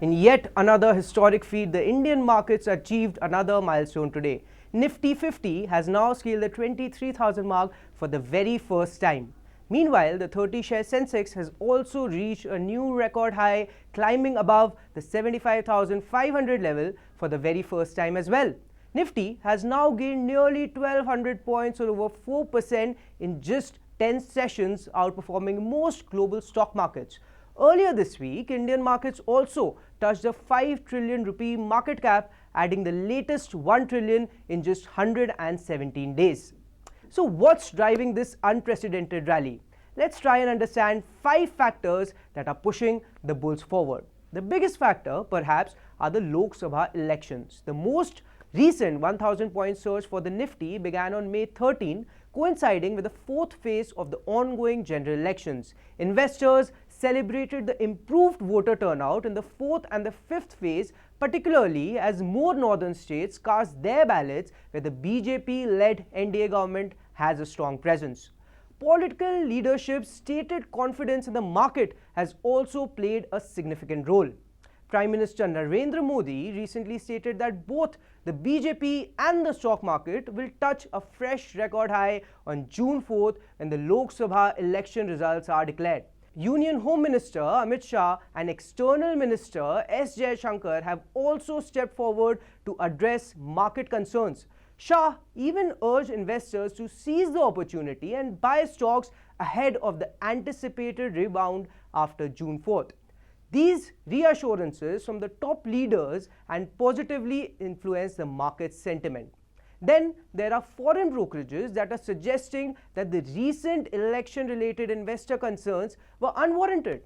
In yet another historic feat, the Indian markets achieved another milestone today. Nifty 50 has now scaled the 23,000 mark for the very first time. Meanwhile, the 30-share Sensex has also reached a new record high, climbing above the 75,500 level for the very first time as well. Nifty has now gained nearly 1,200 points or over 4% in just 10 sessions, outperforming most global stock markets. Earlier this week, Indian markets also touched the 5 trillion rupee market cap, adding the latest 1 trillion in just 117 days. So what's driving this unprecedented rally? Let's try and understand 5 factors that are pushing the bulls forward. The biggest factor, perhaps, are the Lok Sabha elections. The most recent 1,000-point surge for the Nifty began on May 13, coinciding with the fourth phase of the ongoing general elections. Investors celebrated the improved voter turnout in the fourth and the fifth phase, particularly as more northern states cast their ballots where the BJP-led NDA government has a strong presence. Political leadership's stated confidence in the market has also played a significant role. Prime Minister Narendra Modi recently stated that both the BJP and the stock market will touch a fresh record high on June 4th when the Lok Sabha election results are declared. Union Home Minister Amit Shah and External Minister S. Jaishankar have also stepped forward to address market concerns. Shah even urged investors to seize the opportunity and buy stocks ahead of the anticipated rebound after June 4th. These reassurances from the top leaders and positively influence the market sentiment. Then there are foreign brokerages that are suggesting that the recent election-related investor concerns were unwarranted.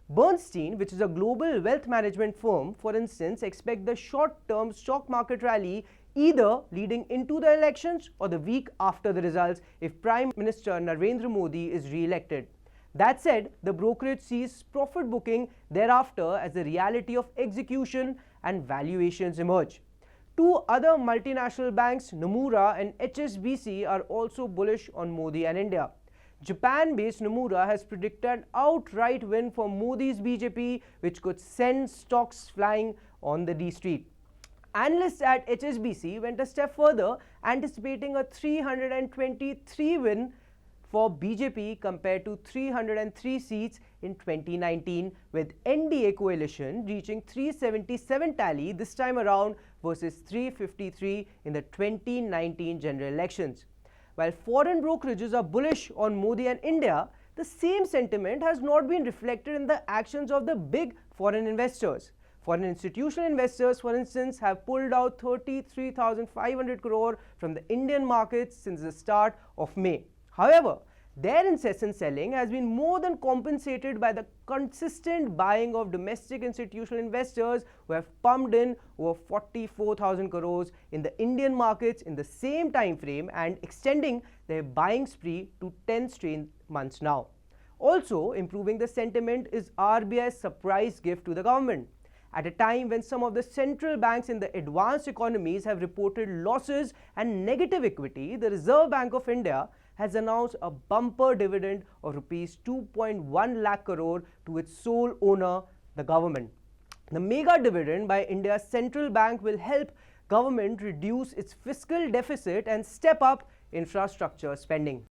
Bernstein, which is a global wealth management firm, for instance, expect the short-term stock market rally either leading into the elections or the week after the results if Prime Minister Narendra Modi is re-elected. That said, the brokerage sees profit booking thereafter as the reality of execution and valuations emerge. Two other multinational banks, Nomura and HSBC, are also bullish on Modi and India. Japan-based Nomura has predicted an outright win for Modi's BJP, which could send stocks flying on the D Street. Analysts at HSBC went a step further, anticipating a 323 win for BJP compared to 303 seats in 2019, with NDA coalition reaching 377 tally this time around versus 353 in the 2019 general elections. While foreign brokerages are bullish on Modi and India, the same sentiment has not been reflected in the actions of the big foreign investors. Foreign institutional investors, for instance, have pulled out 33,500 crore from the Indian markets since the start of May. However, their incessant selling has been more than compensated by the consistent buying of domestic institutional investors who have pumped in over 44,000 crores in the Indian markets in the same time frame and extending their buying spree to 10 straight months now. Also, improving the sentiment is RBI's surprise gift to the government. At a time when some of the central banks in the advanced economies have reported losses and negative equity, the Reserve Bank of India has announced a bumper dividend of rupees 2.1 lakh crore to its sole owner, the government. The mega dividend by India's central bank will help government reduce its fiscal deficit and step up infrastructure spending.